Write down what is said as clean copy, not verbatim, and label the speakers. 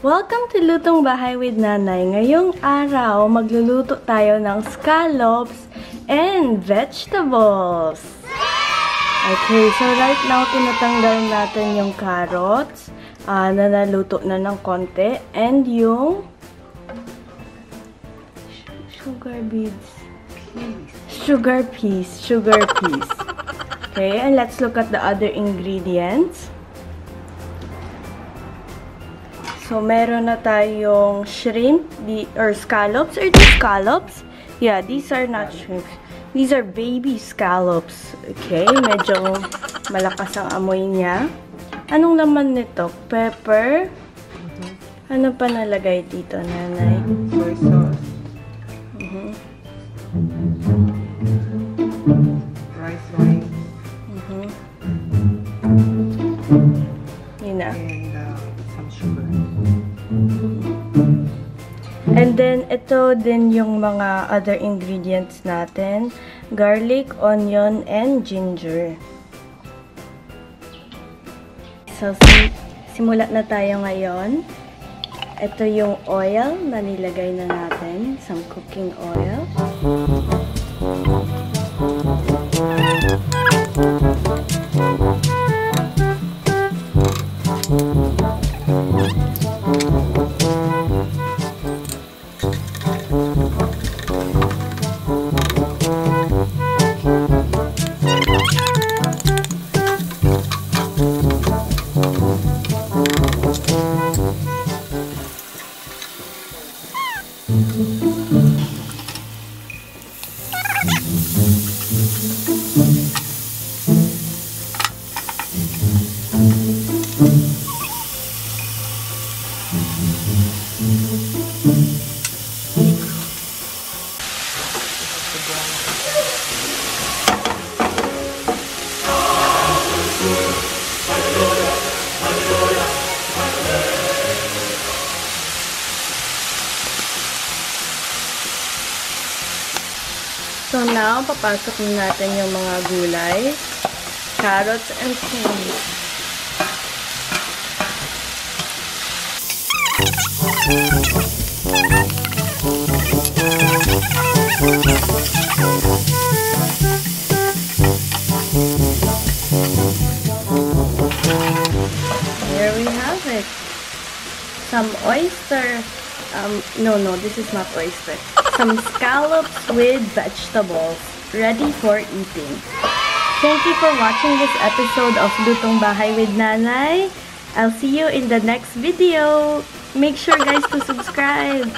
Speaker 1: Welcome to Lutong Bahay with Nanay. Ngayong araw, magluluto tayo ng scallops and vegetables. Okay, so right now, tinatanggal natin yung carrots na naluto na ng konti and yung sugar beads. Sugar peas. Okay, and let's look at the other ingredients. So, meron na tayong shrimp, or scallops. Are these scallops? Yeah, these are not shrimp. These are baby scallops. Okay, medyo malakas ang amoy niya. Anong laman nito? Pepper. Ano pa nalagay dito, Nanay?
Speaker 2: Soy sauce. Rice wine.
Speaker 1: Yun na.
Speaker 2: Some sugar.
Speaker 1: And then, ito din yung mga other ingredients natin. Garlic, onion, and ginger. So, simulat na tayo ngayon. Ito yung oil na nilagay na natin. Some cooking oil. So now, papasok na natin yung mga gulay, carrots and peas. Here we have it. Some oyster. No, this is not oyster. Some scallops with vegetables, ready for eating. Thank you for watching this episode of Lutong Bahay with Nanay. I'll see you in the next video. Make sure guys to subscribe.